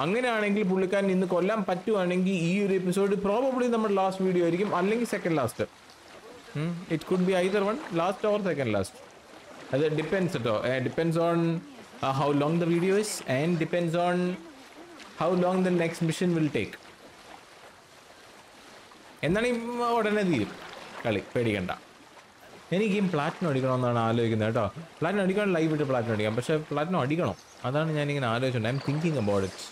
അങ്ങനെയാണെങ്കിൽ പുള്ളിക്കാരൻ ഇന്ന് കൊല്ലാൻ പറ്റുവാണെങ്കിൽ ഈ ഒരു എപ്പിസോഡ് പ്രോബബ്ലി നമ്മുടെ ലാസ്റ്റ് വീഡിയോ ആയിരിക്കും, അല്ലെങ്കിൽ second last. It could be either one, last or second last. അത് ഡിപ്പെൻസ് കേട്ടോ. Depends on how long the video is and depends on how long the next mission will take. എന്നാണ് ഉടനെ തീരും കളി, പേടിക്കണ്ട. എനിക്ക് ഈ പ്ലാറ്റിനം അടിക്കണമെന്നാണ് ആലോചിക്കുന്നത് കേട്ടോ. പ്ലാറ്റിനം അടിക്കണം, ലൈവ് ഇട്ട് പ്ലാറ്റിനം അടിക്കാം, പക്ഷേ പ്ലാറ്റിനം അടിക്കണം, അതാണ് ഞാനിങ്ങനെ ആലോചിച്ചിട്ടുണ്ട്. I'm thinking about it.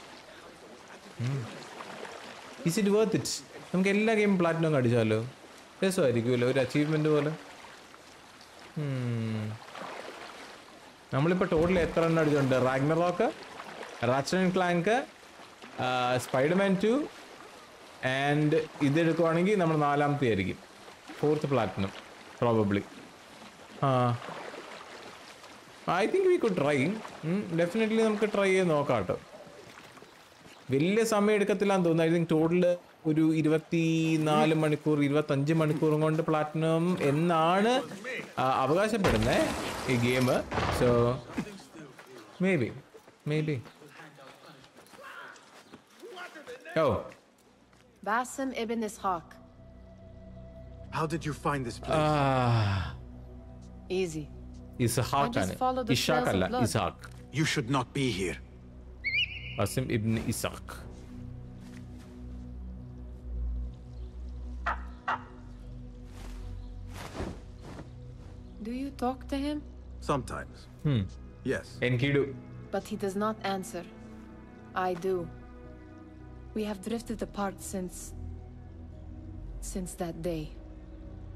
Is it worth it? നമുക്ക് എല്ലാ ഗെയിമും പ്ലാറ്റിനം ഒക്കെ അടിച്ചാലോ, രസമായിരിക്കുമല്ലോ, ഒരു അച്ചീവ്മെൻറ്റ് പോലെ. നമ്മളിപ്പോൾ ടോട്ടൽ എത്ര എണ്ണം അടിച്ചിട്ടുണ്ട്? Ragnarok, Ratchet and Clank, Spiderman 2 and ഇതെടുക്കുവാണെങ്കിൽ നമ്മൾ 4ാമത്തെ ആയിരിക്കും, 4th platinum probably. I think we could try. Definitely നമുക്ക് ട്രൈ ചെയ്ത് നോക്കാം കേട്ടോ. വലിയ സമയം എടുക്കത്തില്ലാന്ന് തോന്നുന്നു. ഐ തിങ്ക് ടോട്ടൽ ഒരു 24 മണിക്കൂർ 25 മണിക്കൂറും കൊണ്ട് പ്ലാറ്റിനം എന്നാണ് അവകാശപ്പെടുന്നത് ഈ game. So maybe oh Basim ibn Ishaq. How did you find this place? Easy. Ishaq ആണ്, ഇഷാഖ് അല്ല, Isaac. You should not be here. Basim ibn Ishaq. Do you talk to him? Sometimes. Yes. എനിക്കിടു. But he does not answer. I do. We have drifted apart since that day.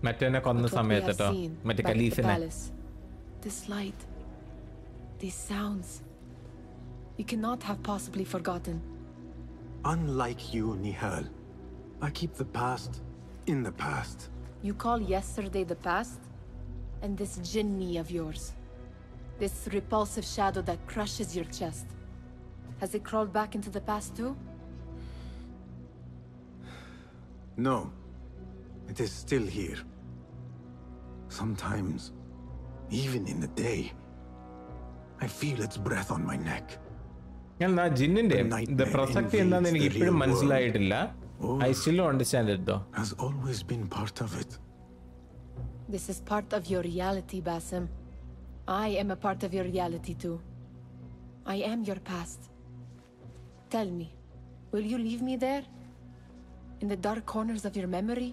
മറ്റേനെ കൊന്ന സമയത്ത് കേട്ടോ, മറ്റേ ഖലീഫിനെ. This light, these sounds, you cannot have possibly forgotten. Unlike you, Nihal, I keep the past in the past. You call yesterday the past? And this jinni of yours, this repulsive shadow that crushes your chest, has it crawled back into the past too? No, it is still here. Sometimes, even in the day, I feel its breath on my neck. ഞാൻ ജിന്നിന്റെ പ്രസക്തി എന്താണെന്ന് എനിക്ക് ഇപ്പോഴും മനസ്സിലായിട്ടില്ല. I still don't understand it though. Has always been part of it. This is part of your reality, Basim. I am a part of your reality too. I am your past. Tell me, will you leave me there? In the dark corners of your memory?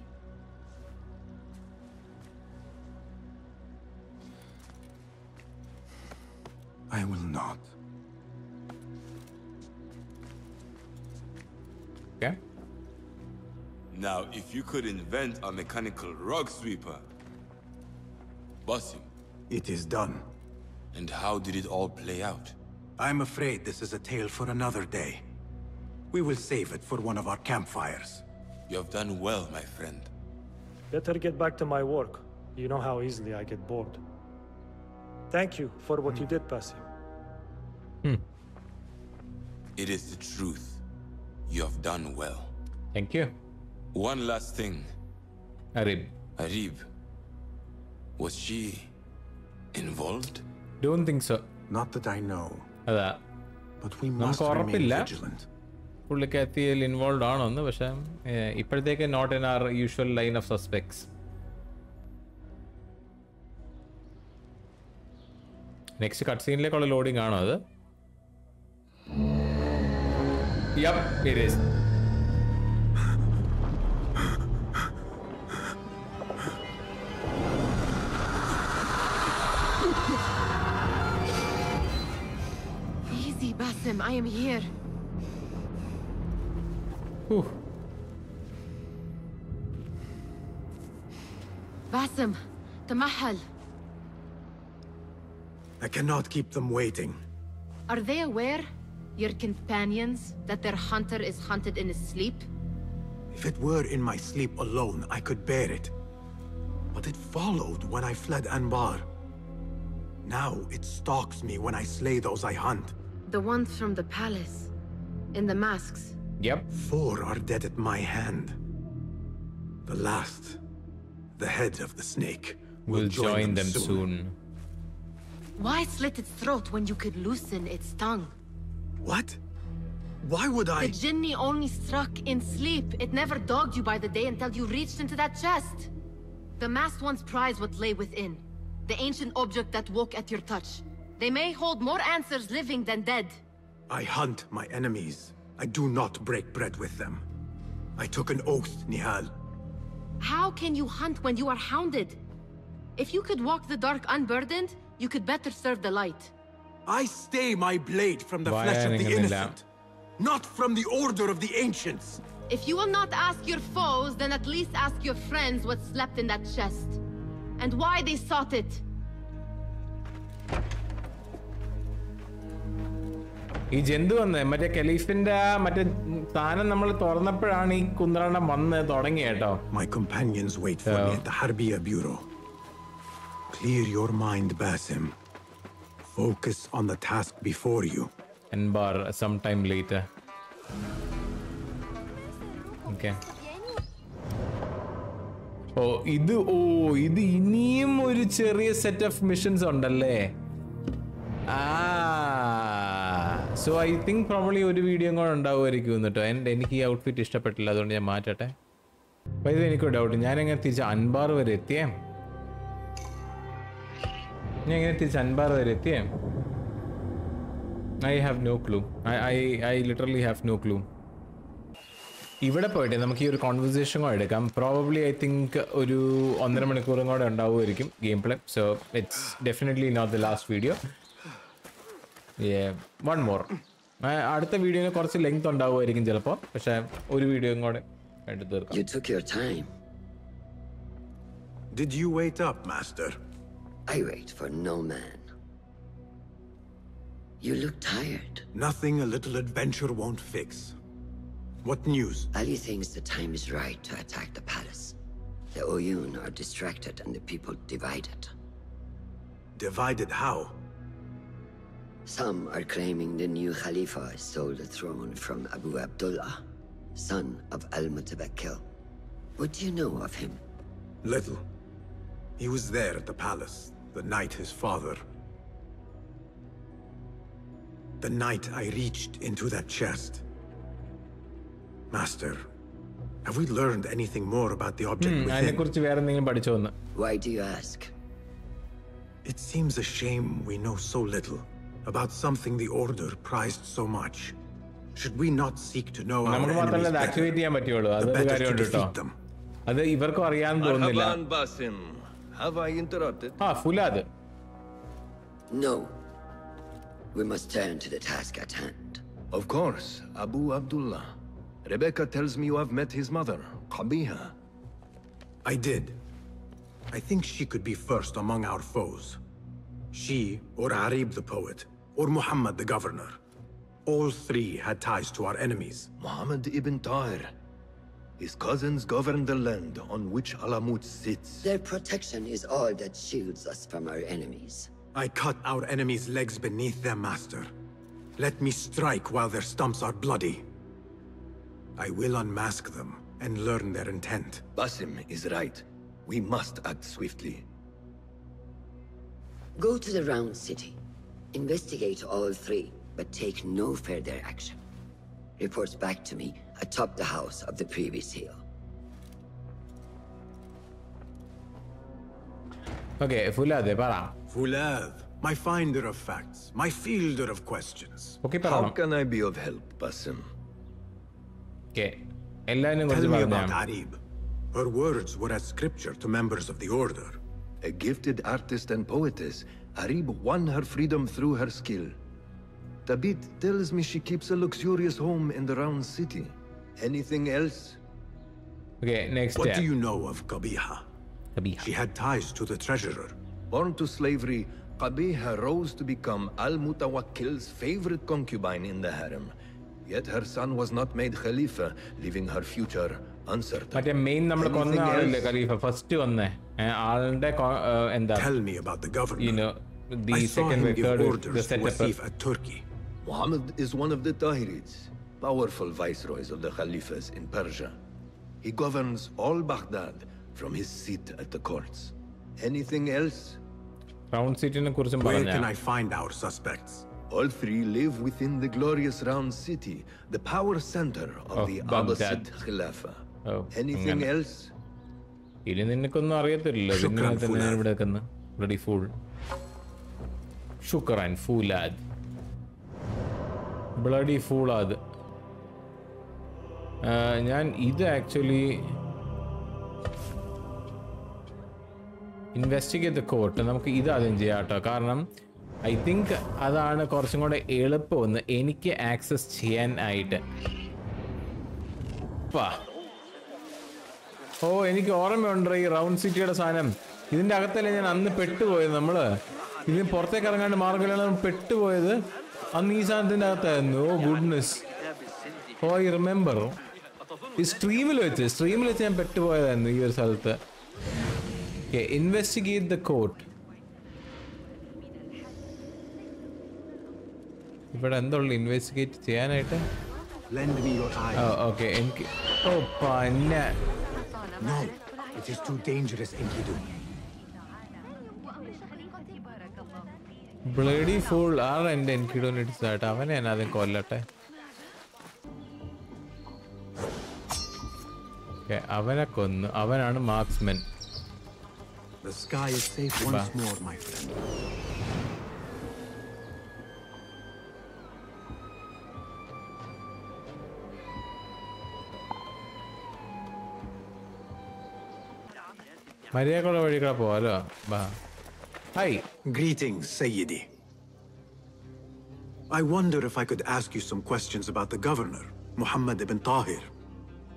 I will not. Okay. Now, if you could invent a mechanical rug sweeper, Basim. It is done. And how did it all play out? I'm afraid this is a tale for another day. We will save it for one of our campfires. You have done well, my friend. Better get back to my work. You know how easily I get bored. Thank you for what you did, Basim. It is the truth. You have done well. Thank you. One last thing. Arib. Was she involved? Don't think so. Not that I know. അതാ, But we must നമുക്ക് remain ഉറപ്പില്ല vigilant. പുള്ളിക്കാത്തിയിൽ involve ആണോന്ന്, പക്ഷെ ഇപ്പോഴത്തേക്ക് not in our usual line of suspects. Next cut സീനിലേക്കുള്ള loading ആണോ അത്? Yep, it is. Easy, Basim, I am here. Basim, Tamahal. I cannot keep them waiting. Are they aware, your companions, that their hunter is hunted in his sleep? If it were in my sleep alone, I could bear it. But it followed when I fled Anbar. Now it stalks me when I slay those I hunt. The ones from the palace. In the masks. Yep. 4 are dead at my hand. The last, the head of the snake, will join them soon. Why slit its throat when you could loosen its tongue? What? Why would I? The Jinni only struck in sleep. It never dogged you by the day until you reached into that chest. The masked ones prize what lay within. The ancient object that woke at your touch. They may hold more answers living than dead. I hunt my enemies. I do not break bread with them. I took an oath, Nihal. How can you hunt when you are hounded? If you could walk the dark unburdened, you could better serve the light. I stay my blade from the flesh of the innocent, not from the order of the ancients. If you will not ask your foes, then at least ask your friends what slept in that chest. And why they sought it. ഈ ജന്തു വന്ന് മറ്റേ ഖലീഫിന്റെ മറ്റേ സ്ഥാനം നമ്മൾ തുറന്നപ്പോഴാണ് ഈ കുന്ത്രാണ്ടം വന്ന് തുടങ്ങി കേട്ടോ. My companions wait for me at the Harbiyah bureau. Clear your mind, Basim. Focus on the task before you. Anbar sometime later. Okay. ഇത് ഇനിയും ഒരു ചെറിയ സെറ്റ് ഓഫ് മിഷൻസ് ഉണ്ടല്ലേ. സോ ഐ തിങ്ക് പ്രോബ്ലി ഒരു വീഡിയോ കൂടെ ഉണ്ടാവുമായിരിക്കും എന്നിട്ടോ. എനിക്ക് ഈ ഔട്ട്ഫിറ്റ് ഇഷ്ടപ്പെട്ടില്ല, അതുകൊണ്ട് ഞാൻ മാറ്റട്ടെ. അപ്പോൾ ഇത് എനിക്കൊരു ഡൗട്ട്, ഞാനെങ്ങനെ തിരിച്ച് അൻബാർ വരെ എത്തിയേ? ഞാൻ എങ്ങനെ തിരിച്ച് അൻബാർ വരെ എത്തിയേ? I have no clue. I literally have no clue. ഇവിടെ പോയിട്ട് നമുക്ക് ഈ ഒരു കോൺവെർസേഷൻ കൂടെ എടുക്കാം. പ്രോബബ്ലി ഐ തിങ്ക് ഒരു 1.5 മണിക്കൂറും കൂടെ ഉണ്ടാവുമായിരിക്കും game play. So it's definitely not the last video. One more. അടുത്ത വീഡിയോന് കുറച്ച് ലെങ്ത് ഉണ്ടാവുമായിരിക്കും ചിലപ്പോൾ, പക്ഷെ ഒരു വീഡിയോയും കൂടെ എടുത്ത് തീർക്കാം. You took your time. Did you wait up, Master? I wait for no man. You look tired. Nothing a little adventure won't fix. What news? Ali thinks the time is right to attack the palace. The Oyun are distracted and the people divided. Divided how? Some are claiming the new Khalifa stole the throne from Abu Abdullah, son of Alamut. What do you know of him? Little. He was there at the palace the night his father... The night I reached into that chest. Master, have we learned anything more about the object within? Why do you ask? It seems a shame we know so little about something the Order prized so much. Should we not seek to know our enemies better? The better to defeat them. Marhaban, Basim. Have I interrupted? Fulad. No. We must turn to the task at hand. Of course, Abu Abdullah. Rebecca tells me you have met his mother, Harbiyah. I did. I think she could be first among our foes. She, or Arib the poet, or Muhammad the governor. All three had ties to our enemies. Muhammad ibn Tahir. His cousins govern the land on which Alamut sits. Their protection is all that shields us from our enemies. I cut our enemies' legs beneath them, Master. Let me strike while their stumps are bloody. I will unmask them and learn their intent. Basim is right. We must act swiftly. Go to the Round City. Investigate all three, but take no further action. Reports back to me atop the house of the previous hill. Okay, Fulad, para. Fulad, my finder of facts, my fielder of questions. Okay, how can I be of help, Basim? Okay. Tell me about Arib. Her words were as scripture to members of the Order. A gifted artist and poetess, Arib won her freedom through her skill. Tabit tells me she keeps a luxurious home in the Round City. Anything else? Okay, next. What do you know of Qabiha? She had ties to the treasurer. Born to slavery, Qabiha rose to become Al-Mutawakkil's favorite concubine in the harem. Yet her son was not made Khalifa, leaving her future uncertain. But the main number Khalifa first one. Tell me about the governor. You know, the second, third, the setup at Turkey. Muhammad is one of the Tahirids. powerful viceroys of the Khalifas in Persia. He governs all Baghdad from his seat at the courts. Anything else? Where can I find our suspects? All three live within the glorious round city, the power center of the Abassiyah Khilafah. Anything else? Bloody fool. Shukran, foolad. Bloody foolad. This actually investigate the court. I think that's a access cheyan. Oh, I remember round city at a sign. Isn't that the pettu? Even Porte Karanga Margalan pettu. No goodness. Oh, I remember. Is streamless and pettu and the years health. Okay, investigate the court. But I'm not investigate. Lend me your eye. Oh, okay. Oh, fine. No, it is too dangerous, Enkidu. Bloody fool, and Enkidu needs that. I have another call letter. Okay, Avan a marksman. The sky is safe once more, my friend. Hi. Greetings, Sayyidi. I wonder if I could ask you some questions about the governor, Muhammad ibn Tahir.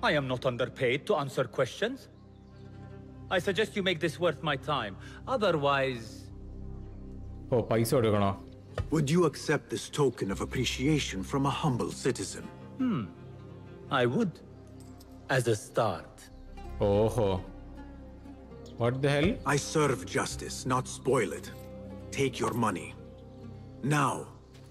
I am not underpaid to answer questions. I suggest you make this worth my time. Otherwise... Oh, paisa. Would you accept this token of appreciation from a humble citizen? I would. As a start. Oh. What the hell? I serve justice, not spoil it. Take your money. Now,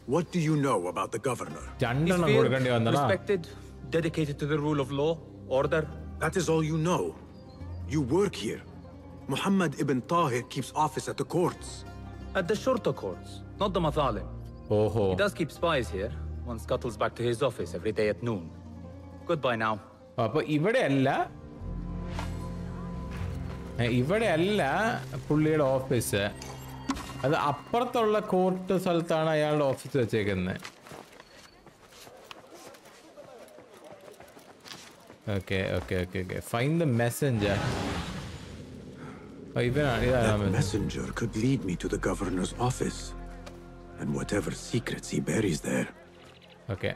what do you know about the governor? He's feared, respected, dedicated to the rule of law, order. That is all you know. You work here. Muhammad ibn Tahir keeps office at the courts. At the shorter courts, not the mathalim. Oh. He does keep spies here. One scuttles back to his office every day at noon. Goodbye now. But ഇവിടെയല്ല പുള്ളിയുടെ office. അത് അപ്പുറത്തുള്ള court സ്ഥലത്താണ് അയാളുടെ office വെച്ചേക്കുന്നത്. Okay. Find the messenger. That messenger could lead me to the governor's office and whatever secrets he buries there. Okay.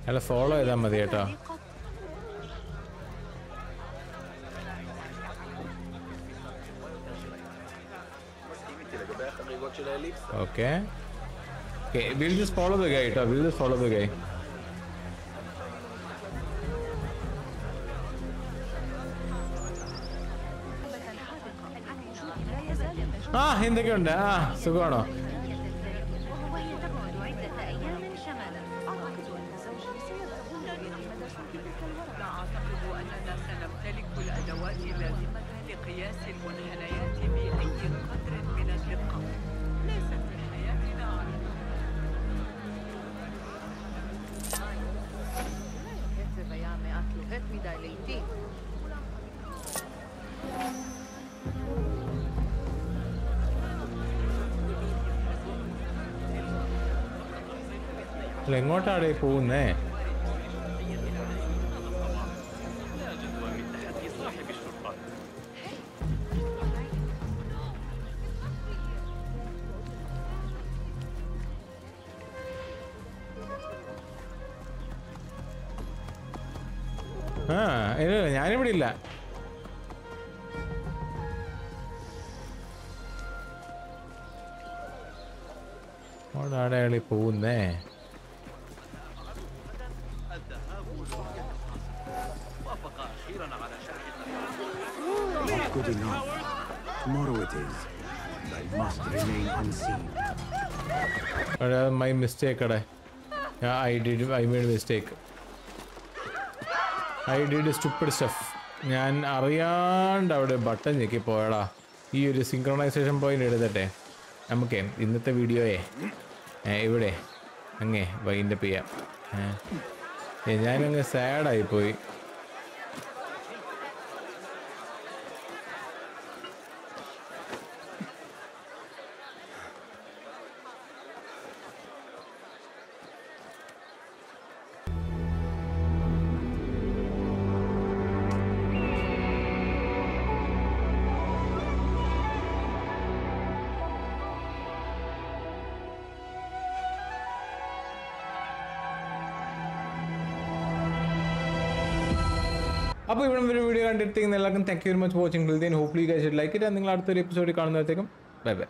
I'll follow them later. Okay, we'll just follow the guy. എന്തൊക്കെയുണ്ട്? സുഖമാണോ? എങ്ങോട്ടാണ് പോകുന്നേ? ഇല്ല ഞാനിവിടെ ഇല്ല. അവിടെ അയാളി പോകുന്നേ? Good enough. Tomorrow it is. I must remain unseen. My mistake. Yeah, I made a mistake. I did stupid stuff. ഞാൻ അറിയാണ്ട് അവിടെ ബട്ടൺ ഞെക്കി പോയടാ. ഈ ഒരു സിങ്ക്രണൈസേഷൻ പോയിന്റ് എടുത്തിട്ടെ നമുക്ക് ഇന്നത്തെ വീഡിയോയെ ഇവിടെ അങ്ങേ വൈൻഡപ്പ് ചെയ്യാം. ഞാനങ്ങ് സാഡായിപ്പോയി. അപ്പോൾ ഇവിടെ ഒരു വീഡിയോ കണ്ടിരിക്കുന്ന എല്ലാവർക്കും thank you very much watching. Hopefully you guys should like it. And നിങ്ങൾ അടുത്തൊരു എപ്പിസോഡിൽ കാണുന്നതിനേക്കും ബൈ ബൈ.